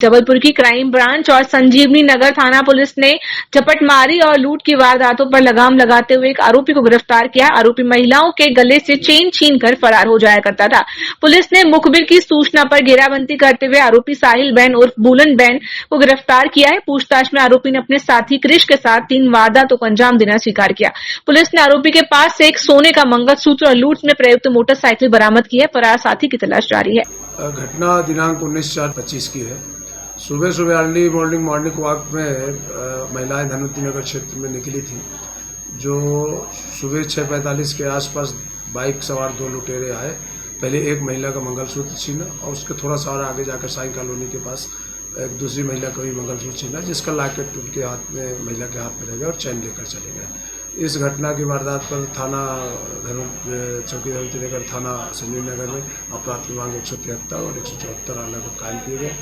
जबलपुर की crime branch और संजीवनी नगर थाना पुलिस ने झपटमारी और लूट की वारदातों पर लगाम लगाते हुए एक आरोपी को गिरफ्तार किया। आरोपी महिलाओं के गले से चेन छीनकर फरार हो जाया करता था। पुलिस ने मुखबिर की सूचना पर घेराबंदी करते हुए आरोपी साहिल बैन उर्फ बुलन बैन को गिरफ्तार किया है। पूछताछ में आरोपी ने अपने साथी क्रिश के साथ 3 वारदातों को अंजाम देना स्वीकार किया। पुलिस ने आरोपी के पास से एक सोने का मंगलसूत्र और लूट में प्रयुक्त मोटरसाइकिल बरामद की है। फरार साथी की तलाश जारी है। घटना दिनांक 19/4/25 की है। सुबह अर्ली मॉर्निंग वॉक में महिलाएं धनवंती नगर क्षेत्र में निकली थी। जो सुबह 6:45 के आसपास बाइक सवार 2 लुटेरे आए। पहले एक महिला का मंगलसूत्र छीना और उसके थोड़ा सा और आगे जाकर साई कॉलोनी के पास एक दूसरी महिला का भी मंगलसूत्र छीना, जिसका लॉकेट उनके हाथ में, महिला के हाथ में रह गया और चैन लेकर चले गए। इस घटना की वारदात पर थाना चौकी धनवंती नगर थाना संजीवनी नगर में अपराध क्रमांक 173 और 174 अलग कायम किए गए।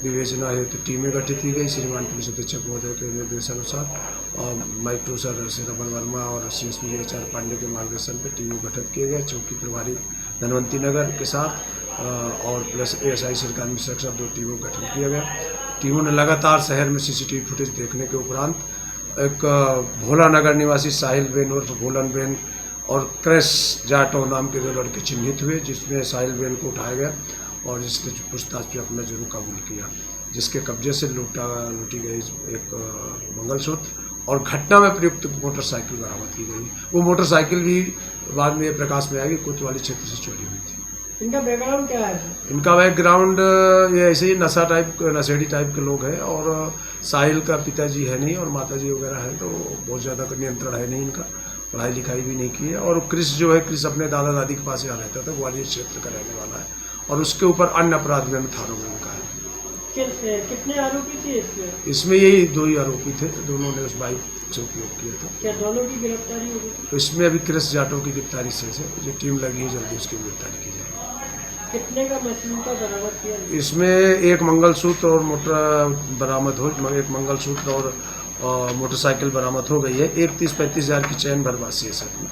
विवेचना हेतु टीमें गठित की गई। श्रीमान पुलिस अधीक्षक महोदय के निर्देशानुसार और माइक टू सर से रमन वर्मा और CSP HR पांडे के मार्गदर्शन पर टीमें गठित किए गए। चौकी प्रभारी धनवंती नगर के साथ और प्लस ASI श्रीकांत मिश्रा के साथ 2 टीमों का गठन किया गया। टीमों ने लगातार शहर में CCTV फुटेज देखने के उपरांत एक भोला नगर निवासी साहिल बेन उर्फ भोलन बेन और क्रिश जाटो नाम के 2 लड़के चिन्हित हुए, जिसमें साहिल बेन को उठाया गया और जिसने पूछताछ पे अपना जुर्म कबूल किया, जिसके कब्जे से लूटी गई एक मंगलसूत्र और घटना में प्रयुक्त मोटरसाइकिल बरामद की गई। वो मोटरसाइकिल भी बाद में प्रकाश में आएगी कोतवाली क्षेत्र से चोरी हुई थी। इनका बैकग्राउंड क्या है? इनका बैकग्राउंड ये ऐसे ही नशेड़ी टाइप के लोग हैं और साहिल का पिताजी है नहीं और माताजी वगैरह है, तो बहुत ज़्यादा नियंत्रण है नहीं इनका, पढ़ाई लिखाई भी नहीं की है। और क्रिश जो है, क्रिश अपने दादा दादी के पास यहाँ रहता था, ग्वालियर क्षेत्र का रहने वाला है और उसके ऊपर अन्य अपराध में थानों में उनका है। कितने आरोपी थे इसमें? यही 2 ही आरोपी थे, दोनों ने उस बाइक से उपयोग किया था। क्या दोनों की गिरफ्तारी होगी? तो इसमें अभी क्रिश जाटो की गिरफ्तारी से जो टीम लगी है, जल्दी उसकी गिरफ्तारी की जाएगी। कितने का मशीन का बरामद किया? इसमें एक मंगलसूत्र और एक मंगलसूत्र और मोटरसाइकिल बरामद हो गई है। एक 30-35 हज़ार की चैन भरवासी है सर में,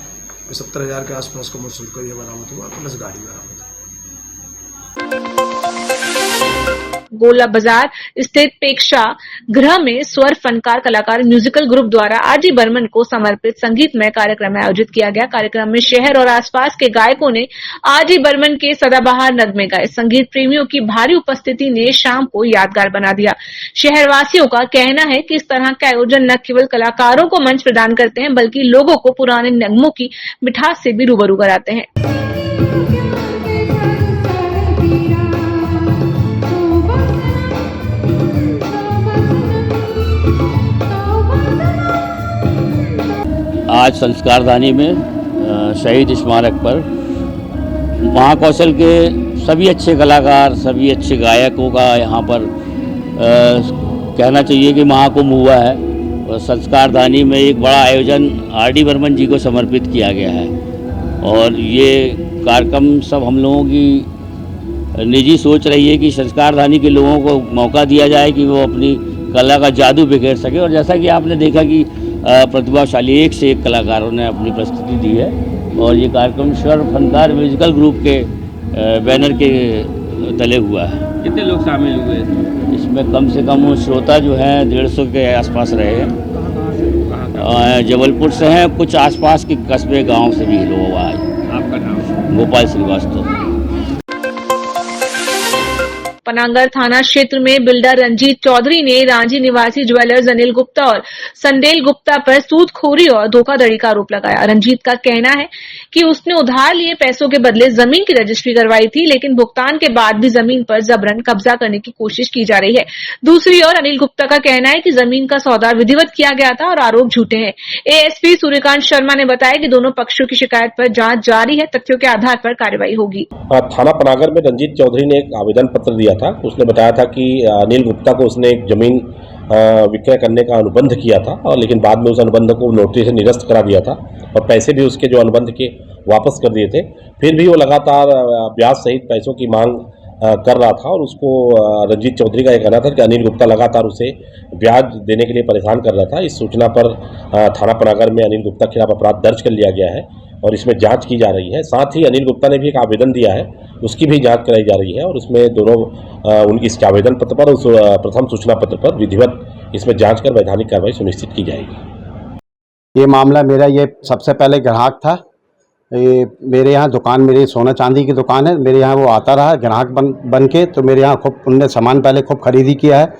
70,000 के आसपास का मूल्य का ये बरामद हुआ, प्लस गाड़ी बरामद हुआ। गोला बाजार स्थित प्रेक्षा गृह में स्वर फनकार कलाकार म्यूजिकल ग्रुप द्वारा आरडी बर्मन को समर्पित संगीतमय कार्यक्रम आयोजित किया गया। कार्यक्रम में शहर और आसपास के गायकों ने आरडी बर्मन के सदाबहार नगमे गाए। संगीत प्रेमियों की भारी उपस्थिति ने शाम को यादगार बना दिया। शहरवासियों का कहना है कि इस तरह के आयोजन न केवल कलाकारों को मंच प्रदान करते हैं, बल्कि लोगों को पुराने नगमों की मिठास से भी रूबरू कराते हैं। आज संस्कारधानी में शहीद स्मारक पर महाकौशल के सभी अच्छे कलाकार, सभी अच्छे गायकों का यहाँ पर कहना चाहिए कि महाकुंभ हुआ है और संस्कारधानी में एक बड़ा आयोजन आरडी बर्मन जी को समर्पित किया गया है। और ये कार्यक्रम सब हम लोगों की निजी सोच रही है कि संस्कारधानी के लोगों को मौका दिया जाए कि वो अपनी कला का जादू बिखेर सके। और जैसा कि आपने देखा कि प्रतिभाशाली एक से एक कलाकारों ने अपनी प्रस्तुति दी है और ये कार्यक्रम स्वर फनकार म्यूजिकल ग्रुप के बैनर के तले हुआ है। कितने लोग शामिल हुए इसमें? कम से कम श्रोता जो हैं 150 के आसपास रहे हैं। जबलपुर से हैं, कुछ आसपास के कस्बे गांव से भी लोग आए। आपका नाम? गोपाल श्रीवास्तव। पनागर थाना क्षेत्र में बिल्डर रंजीत चौधरी ने रांची निवासी ज्वेलर्स अनिल गुप्ता और संडेल गुप्ता पर सूदखोरी और धोखाधड़ी का आरोप लगाया। रंजीत का कहना है कि उसने उधार लिए पैसों के बदले जमीन की रजिस्ट्री करवाई थी, लेकिन भुगतान के बाद भी जमीन पर जबरन कब्जा करने की कोशिश की जा रही है। दूसरी ओर अनिल गुप्ता का कहना है कि जमीन का सौदा विधिवत किया गया था और आरोप झूठे हैं। ASP सूर्यकांत शर्मा ने बताया कि दोनों पक्षों की शिकायत पर जांच जारी है, तथ्यों के आधार पर कार्रवाई होगी। थाना पनागर में रंजीत चौधरी ने एक आवेदन पत्र दिया था। उसने बताया था कि अनिल गुप्ता को उसने एक जमीन विक्रय करने का अनुबंध किया था और लेकिन बाद में उस अनुबंध को नोटिस से निरस्त करा दिया था और पैसे भी उसके जो अनुबंध के वापस कर दिए थे। फिर भी वो लगातार ब्याज सहित पैसों की मांग कर रहा था और उसको रंजीत चौधरी का यह कहना था कि अनिल गुप्ता लगातार उसे ब्याज देने के लिए परेशान कर रहा था। इस सूचना पर थाना पनागर में अनिल गुप्ता के खिलाफ अपराध दर्ज कर लिया गया है और इसमें जांच की जा रही है। साथ ही अनिल गुप्ता ने भी एक आवेदन दिया है उसकी भी जांच कराई जा रही है और उसमें दोनों उनकी इसके आवेदन पत्र पर उस प्रथम सूचना पत्र पर विधिवत इसमें जांच कर वैधानिक कार्रवाई सुनिश्चित की जाएगी। ये मामला मेरा ये सबसे पहले ग्राहक था। ये मेरे यहाँ दुकान, मेरी सोना चांदी की दुकान है, मेरे यहाँ वो आता रहा ग्राहक बन के। तो मेरे यहाँ खूब उनने सामान पहले खूब खरीदी किया है,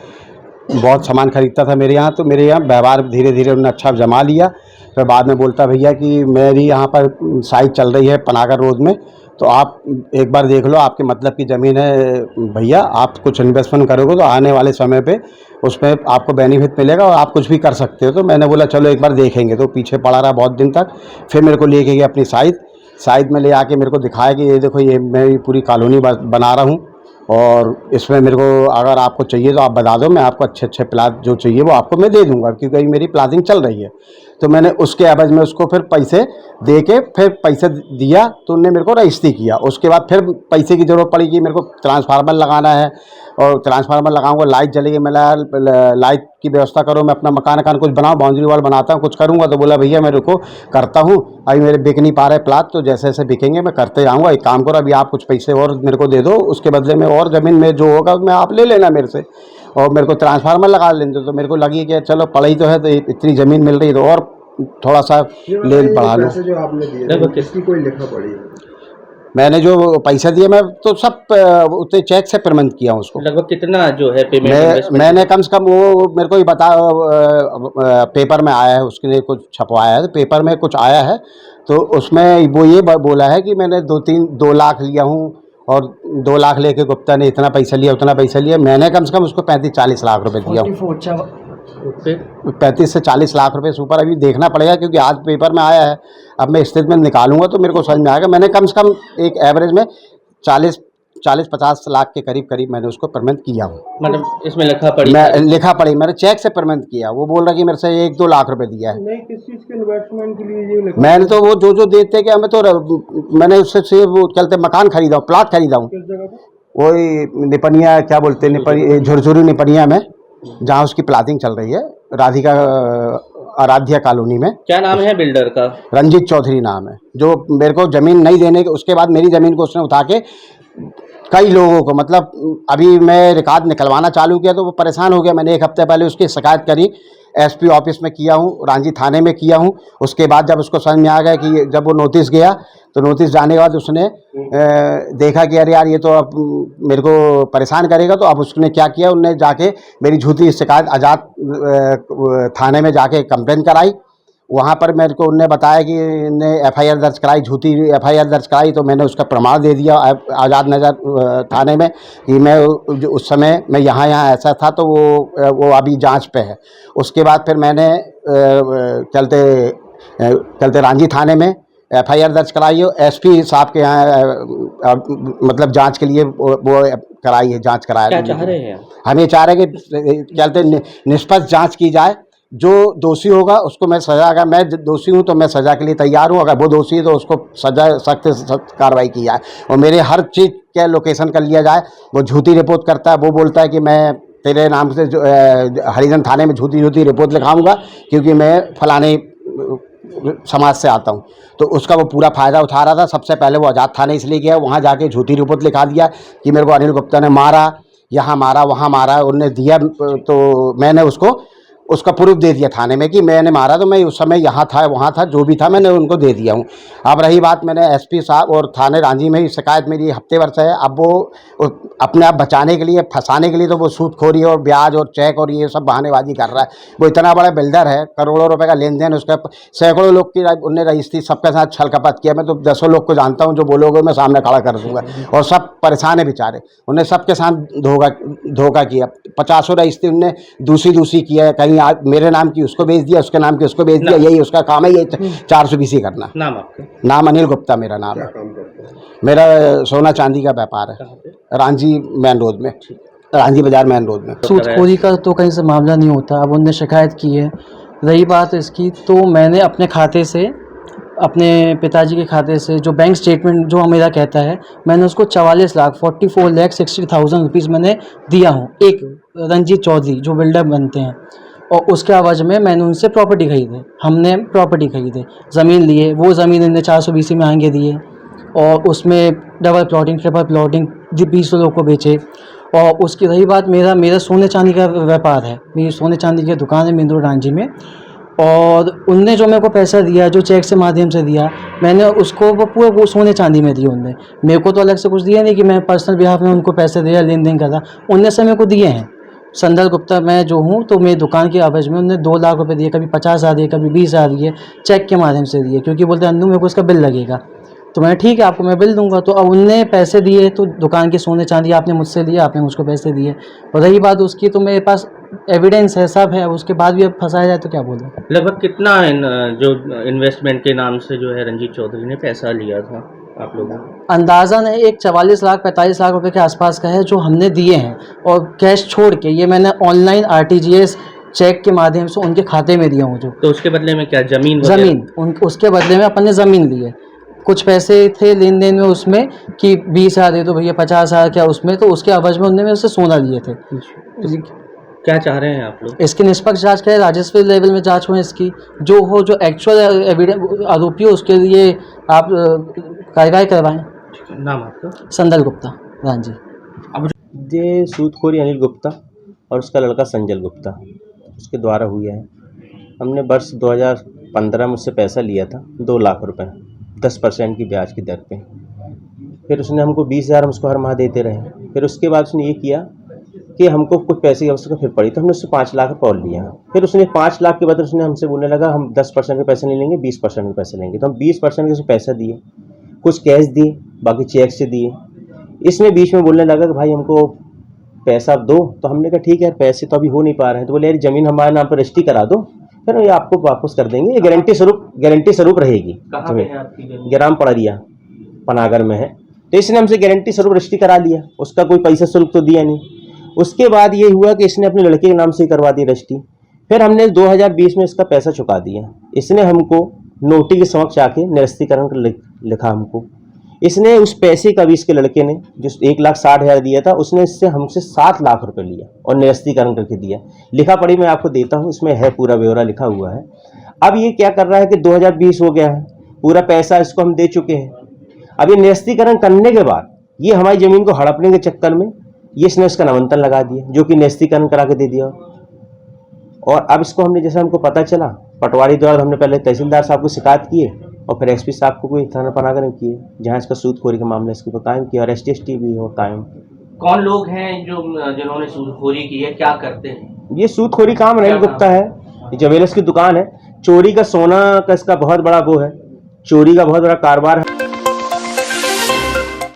बहुत सामान खरीदता था मेरे यहाँ। तो मेरे यहाँ व्यवहार धीरे धीरे उन्होंने अच्छा जमा लिया। फिर बाद में बोलता भैया कि मेरी यहाँ पर साइट चल रही है पनागर रोड में, तो आप एक बार देख लो, आपके मतलब की ज़मीन है भैया, आप कुछ इन्वेस्टमेंट करोगे तो आने वाले समय पे उसमें आपको बेनिफिट मिलेगा और आप कुछ भी कर सकते हो। तो मैंने बोला चलो एक बार देखेंगे। तो पीछे पड़ा रहा बहुत दिन तक। फिर मेरे को लेके गया अपनी साइट में ले आके मेरे को दिखाया कि ये देखो, ये मैं पूरी कॉलोनी बना रहा हूँ और इसमें मेरे को अगर आपको चाहिए तो आप बता दो, मैं आपको अच्छे प्लाट जो चाहिए वो आपको मैं दे दूंगा, क्योंकि मेरी प्लाटिंग चल रही है। तो मैंने उसके एवज में उसको फिर पैसे दे के फिर पैसे दिया, तो उन्होंने मेरे को रजिस्ट्री किया। उसके बाद फिर पैसे की ज़रूरत पड़ी कि मेरे को ट्रांसफार्मर लगाना है और ट्रांसफार्मर लगाऊंगा, लाइट जलेगी, मैं लाइट की व्यवस्था करो, मैं अपना मकान कुछ बनाऊँ, बाउंड्री वॉल बनाता हूँ, कुछ करूँगा। तो बोला भैया मैं रुको करता हूँ, अभी मेरे बिक नहीं पा रहे प्लाट, तो जैसे जैसे बिकेंगे मैं करते जाऊँगा। एक काम करो, अभी आप कुछ पैसे और मेरे को दे दो, उसके बदले में और ज़मीन में जो होगा मैं आप ले लेना मेरे से और मेरे को ट्रांसफार्मर लगा लेंगे। तो मेरे को लगी कि चलो पढ़ाई तो है, तो इतनी ज़मीन मिल रही तो और थोड़ा सा ले बढ़ा लो। जो आपने दिए किसकी कोई लिखा पड़ी? मैंने जो पैसा दिया मैं तो सब उतने चेक से पेमेंट किया हूँ उसको। लगभग कितना जो है पेमेंट? मैंने कम से कम वो मेरे को ही बता, पेपर में आया है, उसके लिए कुछ छपवाया है, तो पेपर में कुछ आया है। तो उसमें वो ये बोला है कि मैंने 2 लाख लिया हूँ और 2 लाख लेके गुप्ता ने इतना पैसा लिया, उतना पैसा लिया। मैंने कम से कम उसको 35-40 लाख रुपए दिया हूँ। 35 से 40 लाख रुपए से ऊपर अभी देखना पड़ेगा, क्योंकि आज पेपर में आया है। अब मैं स्टेटमेंट निकालूंगा तो मेरे को समझ में आएगा। मैंने कम से कम एक एवरेज में 40-50 लाख के करीब मैंने उसको पेमेंट किया हूँ। मतलब इसमें लिखा पड़ी? लिखा पड़ी, मैंने चेक से पेमेंट किया। वो बोल रहा कि मेरे से 1-2 लाख रुपए दिया है। नहीं, किस चीज के इन्वेस्टमेंट के लिए ये लिखा? मैंने तो वो जो देते कि हमें तो मैंने उससे वो चलते मकान खरीदा हूँ, प्लाट खरीदा हूँ। किस जगह पे? वही निपनिया, क्या बोलते हैं, झुरझुरी निपनिया में, जहाँ उसकी प्लाटिंग चल रही है, राधिका आराध्या कॉलोनी में। क्या नाम है बिल्डर का? रंजीत चौधरी नाम है। जो मेरे को ज़मीन नहीं देने के, उसके बाद मेरी ज़मीन को उसने उठा के कई लोगों को, मतलब अभी मैं रिकॉर्ड निकलवाना चालू किया तो वो परेशान हो गया। मैंने 1 हफ्ते पहले उसकी शिकायत करी, एसपी ऑफिस में किया हूँ, रांची थाने में किया हूँ। उसके बाद जब उसको समझ में आ गया कि जब वो नोटिस गया, तो नोटिस जाने के बाद उसने देखा कि अरे यार ये तो अब मेरे को परेशान करेगा। तो अब उसने क्या किया, उनने जाके मेरी झूठी शिकायत आज़ाद थाने में जाके कंप्लेन कराई। वहाँ पर मेरे को उनने बताया कि इनने एफआईआर दर्ज कराई, झूठी एफआईआर दर्ज कराई। तो मैंने उसका प्रमाण दे दिया आज़ाद नगर थाने में कि मैं उस समय मैं यहाँ ऐसा था। तो वो अभी जांच पे है। उसके बाद फिर मैंने चलते रांची थाने में एफआईआर दर्ज कराई है। एसपी साहब के यहाँ मतलब जांच के लिए वो कराई है, जांच कराया। क्या चाह रहे हैं? हम ये चाह रहे हैं कि चलते निष्पक्ष जांच की जाए। जो दोषी होगा उसको मैं सजा, अगर मैं दोषी हूँ तो मैं सजा के लिए तैयार हूँ, अगर वो दोषी है तो उसको सजा, सख्त से सख्त कार्रवाई की जाए और मेरे हर चीज़ के लोकेशन कर लिया जाए। वो झूठी रिपोर्ट करता है, वो बोलता है कि मैं तेरे नाम से हरिजन थाने में झूठी रिपोर्ट लिखाऊंगा क्योंकि मैं फलाने समाज से आता हूँ। तो उसका वो पूरा फ़ायदा उठा रहा था। सबसे पहले वो आज़ाद थाने इसलिए गया, वहाँ जाके झूठी रिपोर्ट लिखा दिया कि मेरे को अनिल गुप्ता ने मारा, यहाँ मारा, वहाँ मारा, उन्होंने दिया। तो मैंने उसका प्रूफ दे दिया थाने में कि मैंने मारा, तो मैं उस समय यहाँ था, वहाँ था, जो भी था मैंने उनको दे दिया हूँ। अब रही बात, मैंने एसपी साहब और थाने रांची में ही शिकायत मेरी हफ्ते भर से है। अब वो अपने आप बचाने के लिए, फंसाने के लिए, तो वो सूदखोरी और ब्याज और चेक और ये सब बहानेबाजी कर रहा है। वो इतना बड़ा बिल्डर है, करोड़ों रुपए का लेन देन, उसका सैकड़ों लोग की उनने रजिस्ट्री, सबके साथ छल कपट किया। मैं तो 10 लोग को जानता हूँ, जो बोलोगे मैं सामने खड़ा कर दूंगा और सब परेशान है बेचारे। उन्हें सबके साथ धोखा किया। 50 रजिस्ट्री उनने दूसरी किया, कहीं मेरे नाम की उसको भेज दिया, उसके नाम की उसको भेज दिया। यही उसका काम है, ये 420 करना। नाम आपका? नाम अनिल गुप्ता मेरा नाम है। काम करते हैं? मेरा सोना चांदी का व्यापार है, रांची मेन रोड में, रांची बाजार मेन रोड में। सूदखोरी का तो कहीं से मामला नहीं होता। अब उनने शिकायत की है। रही बात इसकी, तो मैंने अपने खाते से, अपने पिताजी के खाते से जो बैंक स्टेटमेंट जो मेरा कहता है, मैंने उसको 44,44,60,000 रुपीज़ मैंने दिया हूँ एक रंजीत चौधरी जो बिल्डर बनते हैं, और उसके आवाज़ में मैंने उनसे प्रॉपर्टी खरीदे। हमने प्रॉपर्टी खरीदे, ज़मीन लिए, वो ज़मीन इन्हें 420 में आगे दिए। और उसमें डबल प्लॉटिंग ट्रिपल प्लॉटिंग 20 लोगों को बेचे। और उसकी रही बात, मेरा सोने चांदी का व्यापार है, मेरी सोने चांदी की दुकान है मेन रोड रांची में। और उनने जो मेरे को पैसा दिया, जो चेक से माध्यम से दिया, मैंने उसको वो पूरा वो सोने चांदी में दिए उनने। मेरे को तो अलग से कुछ दिया नहीं कि मैं पर्सनल बिहाफ में उनको पैसे दिया, लेन देन करा। उनने से मेरे को दिए हैं। संदल गुप्ता मैं जो हूँ, तो मेरी दुकान की एवरेज में उन्होंने 2 लाख रुपए दिए, कभी 50,000 दिए, कभी 20,000 दिए, चेक के माध्यम से दिए, क्योंकि बोलते अन्नू मेरे को इसका बिल लगेगा। तो मैंने ठीक है आपको मैं बिल दूंगा। तो अब उनने पैसे दिए, तो दुकान के सोने चांदी आपने मुझसे लिया, आपने मुझको पैसे दिए। और रही बात उसकी, तो मेरे पास एविडेंस है, सब है। उसके बाद भी अब फंसाया जाए तो क्या बोलूं। लगभग कितना जो इन्वेस्टमेंट के नाम से जो है रंजीत चौधरी ने पैसा लिया था आप लोगों को? अंदाज़न है एक 44 लाख 45 लाख रुपए के आसपास का है जो हमने दिए हैं। और कैश छोड़ के ये मैंने ऑनलाइन RTGS चेक के माध्यम से उनके खाते में दिया हूँ। जो तो उसके बदले में क्या ज़मीन उसके बदले में अपन ने ज़मीन लिए। कुछ पैसे थे लेन देन में उसमें कि 20,000 दे दो भैया, 50,000 क्या उसमें, तो उसके एवज में उन्होंने मेरे से सोना लिए थे। क्या चाह रहे हैं आप लोग? इसकी निष्पक्ष जांच करें, राजस्व लेवल में जांच हो इसकी, जो एक्चुअल एविडेंस आरोपी हो उसके लिए आप कार्रवाई करवाएं। नाम आपका? संदल गुप्ता रांची। ये सूदखोरी अनिल गुप्ता और उसका लड़का संजल गुप्ता उसके द्वारा हुआ है। हमने वर्ष 2015 में उससे पैसा लिया था 2 लाख रुपए 10% की ब्याज की दर पे। फिर उसने हमको 20,000 हम उसको हर माह देते रहे। फिर उसके बाद उसने ये किया कि हमको कुछ पैसे की आवश्यकता फिर पड़ी, तो हमने उससे 5 लाख रुपये और लिया। फिर उसने 5 लाख के बाद उसने हमसे बोलने लगा हम 10% के पैसे नहीं लेंगे, 20% के पैसे लेंगे। तो हम 20% के उसको पैसा दिए, कुछ कैश दिए, बाकी चेक से दिए। इसमें बीच में बोलने लगा कि भाई हमको पैसा दो। तो हमने कहा ठीक है, पैसे तो अभी हो नहीं पा रहे हैं। तो बोले यार ज़मीन हमारे नाम पर रजिस्ट्री करा दो, फिर ये आपको वापस कर देंगे, ये गारंटी स्वरूप रहेगी। ग्राम पड़रिया पनागर में है। तो इसने हमसे गारंटी स्वरूप रजिस्ट्री करा लिया, उसका कोई पैसा शुल्क तो दिया नहीं। उसके बाद ये हुआ कि इसने अपने लड़के के नाम से ही करवा दी रजिस्ट्री। फिर हमने 2020 में इसका पैसा चुका दिया। इसने हमको नोटिस के समक्ष आके निरस्तीकरण कर लिखा हमको। इसने उस पैसे का भी इसके लड़के ने जो 1,60,000 दिया था, उसने इससे हमसे 7 लाख रुपए लिया और निरस्तीकरण करके दिया। लिखा पढ़ी मैं आपको देता हूँ, इसमें है पूरा ब्यौरा लिखा हुआ है। अब ये क्या कर रहा है कि 2020 हो गया है, पूरा पैसा इसको हम दे चुके हैं। अब ये निरस्तीकरण करने के बाद ये हमारी ज़मीन को हड़पने के चक्कर में ये इसने उसका नामांकन लगा दिया, जो कि निरस्तीकरण करा के दे दिया। और अब इसको हमने, जैसे हमको पता चला, पटवारी द्वारा हमने पहले तहसीलदार साहब को शिकायत किए और फिर SP साहब को कोई थाना पनागर में किए, जहाँ इसका सूदखोरी का मामला इसके ऊपर कायम किया और ST भी हो कायम। कौन लोग हैं जिन्होंने सूदखोरी की है, क्या करते हैं? ये सूदखोरी काम अनिल गुप्ता है, ज्वेलर्स की दुकान है, चोरी का सोना का इसका बहुत बड़ा वो है, चोरी का बहुत बड़ा कारोबार है।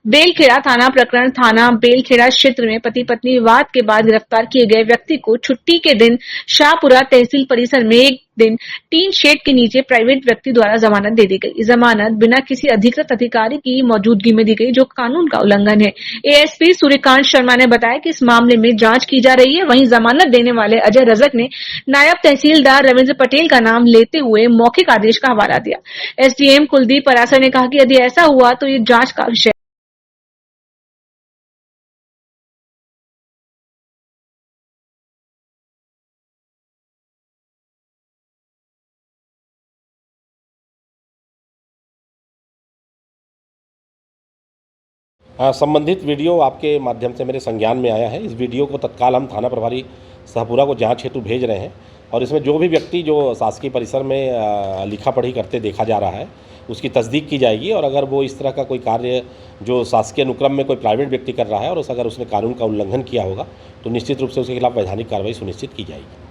बेलखेड़ा थाना प्रकरण थाना बेलखेड़ा क्षेत्र में पति पत्नी विवाद के बाद गिरफ्तार किए गए व्यक्ति को छुट्टी के दिन शाहपुरा तहसील परिसर में एक दिन टीन शेड के नीचे प्राइवेट व्यक्ति द्वारा जमानत दे दी गई। जमानत बिना किसी अधिकृत अधिकारी की मौजूदगी में दी गई, जो कानून का उल्लंघन है। ASP सूर्यकांत शर्मा ने बताया कि इस मामले में जांच की जा रही है। वहीं जमानत देने वाले अजय रजक ने नायब तहसीलदार रविंद्र पटेल का नाम लेते हुए मौखिक आदेश का हवाला दिया। SDM कुलदीप परासर ने कहा कि यदि ऐसा हुआ तो ये जांच का विषय। संबंधित वीडियो आपके माध्यम से मेरे संज्ञान में आया है। इस वीडियो को तत्काल हम थाना प्रभारी शाहपुरा को जांच हेतु भेज रहे हैं और इसमें जो भी व्यक्ति जो शासकीय परिसर में लिखा पढ़ी करते देखा जा रहा है उसकी तस्दीक की जाएगी। और अगर वो इस तरह का कोई कार्य जो शासकीय अनुक्रम में कोई प्राइवेट व्यक्ति कर रहा है और अगर उसने कानून का उल्लंघन किया होगा तो निश्चित रूप से उसके खिलाफ वैधानिक कार्रवाई सुनिश्चित की जाएगी।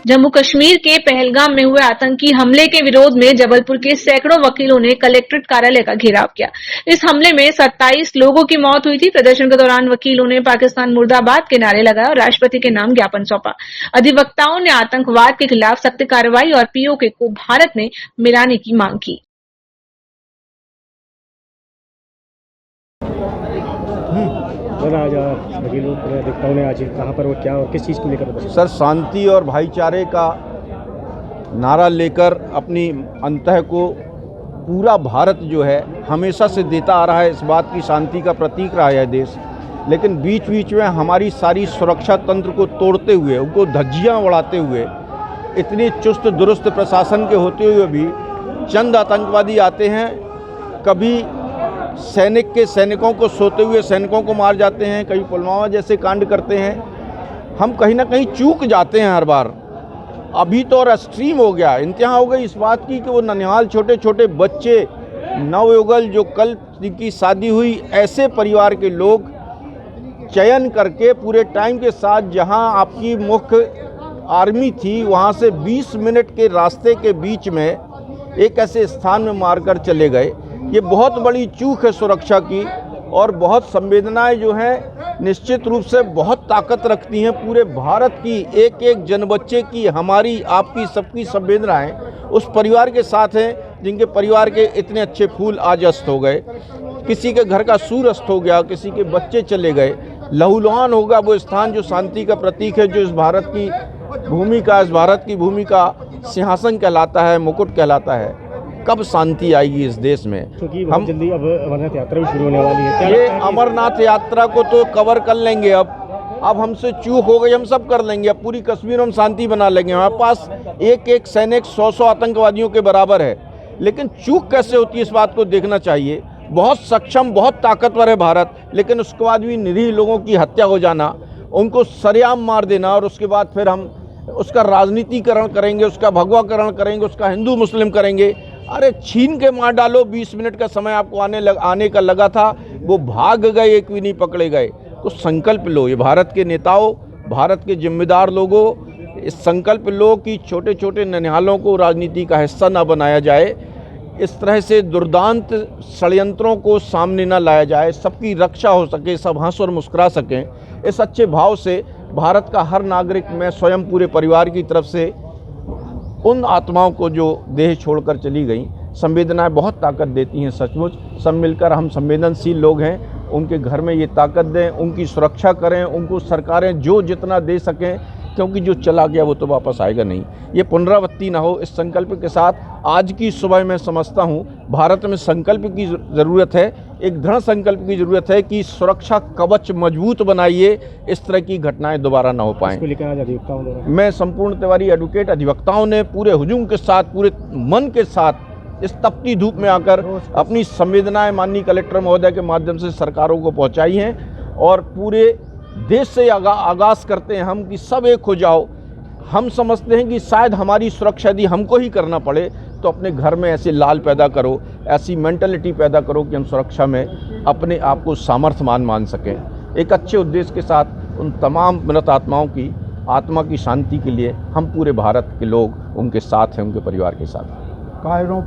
जम्मू कश्मीर के पहलगाम में हुए आतंकी हमले के विरोध में जबलपुर के सैकड़ों वकीलों ने कलेक्ट्रेट कार्यालय का घेराव किया। इस हमले में 27 लोगों की मौत हुई थी। प्रदर्शन के दौरान वकीलों ने पाकिस्तान मुर्दाबाद के नारे लगाए और राष्ट्रपति के नाम ज्ञापन सौंपा। अधिवक्ताओं ने आतंकवाद के खिलाफ सख्त कार्रवाई और POK को भारत में मिलाने की मांग की। आज वकीलों अधिवक्ताओं ने आज कहाँ पर वो क्या और किस चीज़ को लेकर? सर, शांति और भाईचारे का नारा लेकर अपनी अंतः को पूरा भारत जो है हमेशा से देता आ रहा है। इस बात की शांति का प्रतीक रहा है देश, लेकिन बीच बीच में हमारी सारी सुरक्षा तंत्र को तोड़ते हुए, उनको धज्जियाँ उड़ाते हुए, इतनी चुस्त दुरुस्त प्रशासन के होते हुए भी चंद आतंकवादी आते हैं, कभी सैनिकों को, सोते हुए सैनिकों को मार जाते हैं, कभी पुलवामा जैसे कांड करते हैं। हम कहीं ना कहीं चूक जाते हैं हर बार। अभी तो और एक्सट्रीम हो गया, इंतहा हो गई इस बात की कि वो ननिहाल छोटे छोटे बच्चे, नवयुगल, जो कल की शादी हुई, ऐसे परिवार के लोग चयन करके पूरे टाइम के साथ, जहां आपकी मुख्य आर्मी थी वहां से 20 मिनट के रास्ते के बीच में एक ऐसे स्थान में मारकर चले गए। ये बहुत बड़ी चूक है सुरक्षा की, और बहुत संवेदनाएं जो हैं निश्चित रूप से बहुत ताकत रखती हैं। पूरे भारत की एक एक जन बच्चे की, हमारी, आपकी, सबकी संवेदनाएं उस परिवार के साथ हैं जिनके परिवार के इतने अच्छे फूल आज अस्त हो गए। किसी के घर का सूर अस्त हो गया, किसी के बच्चे चले गए। लहूलुहान होगा वो स्थान जो शांति का प्रतीक है, जो इस भारत की भूमि का, इस भारत की भूमि का सिंहासन कहलाता है, मुकुट कहलाता है। कब शांति आएगी इस देश में? क्योंकि हम जल्दी अब अमरनाथ यात्रा भी शुरू होने वाली है। ये अमरनाथ यात्रा को तो कवर कर लेंगे। अब हमसे चूक हो गई, हम सब कर लेंगे। अब पूरी कश्मीर हम शांति बना लेंगे। हमारे पास एक एक सैनिक 100 आतंकवादियों के बराबर है। लेकिन चूक कैसे होती है इस बात को देखना चाहिए। बहुत सक्षम, बहुत ताकतवर है भारत, लेकिन उसके बाद भी निरीह लोगों की हत्या हो जाना, उनको सरेआम मार देना, और उसके बाद फिर हम उसका राजनीतिकरण करेंगे, उसका भगवाकरण करेंगे, उसका हिंदू मुस्लिम करेंगे। अरे छीन के मार डालो। 20 मिनट का समय आपको आने का लगा था, वो भाग गए, एक भी नहीं पकड़े गए। तो संकल्प लो, ये भारत के नेताओं, भारत के जिम्मेदार लोगों, इस संकल्प लो कि छोटे छोटे ननिहालों को राजनीति का हिस्सा ना बनाया जाए। इस तरह से दुर्दांत षड्यंत्रों को सामने ना लाया जाए, सबकी रक्षा हो सके, सब हंस और मुस्कुरा सकें। इस अच्छे भाव से भारत का हर नागरिक, मैं स्वयं पूरे परिवार की तरफ से उन आत्माओं को जो देह छोड़कर चली गई, संवेदनाएं बहुत ताकत देती हैं। सचमुच सब मिलकर हम संवेदनशील लोग हैं, उनके घर में ये ताकत दें, उनकी सुरक्षा करें, उनको सरकारें जो जितना दे सकें, क्योंकि जो चला गया वो तो वापस आएगा नहीं। ये पुनरावृत्ति ना हो। इस संकल्प के साथ आज की सुबह मैं समझता हूँ भारत में संकल्प की ज़रूरत है, एक दृढ़ संकल्प की ज़रूरत है कि सुरक्षा कवच मजबूत बनाइए, इस तरह की घटनाएं दोबारा ना हो पाएँ। मैं संपूर्ण तिवारी एडवोकेट अधिवक्ताओं ने पूरे हुजूम के साथ, पूरे मन के साथ इस तपती धूप में आकर अपनी संवेदनाएं माननीय कलेक्टर महोदय के माध्यम से सरकारों को पहुँचाई हैं, और पूरे देश से आगाज़ करते हैं हम कि सब एक हो जाओ। हम समझते हैं कि शायद हमारी सुरक्षा यदि हमको ही करना पड़े तो अपने घर में ऐसे लाल पैदा करो, ऐसी मेंटलिटी पैदा करो कि हम सुरक्षा में अपने आप को सामर्थ्यवान मान सकें। एक अच्छे उद्देश्य के साथ उन तमाम मृत आत्माओं की आत्मा की शांति के लिए हम पूरे भारत के लोग उनके साथ हैं, उनके परिवार के साथ। कायरों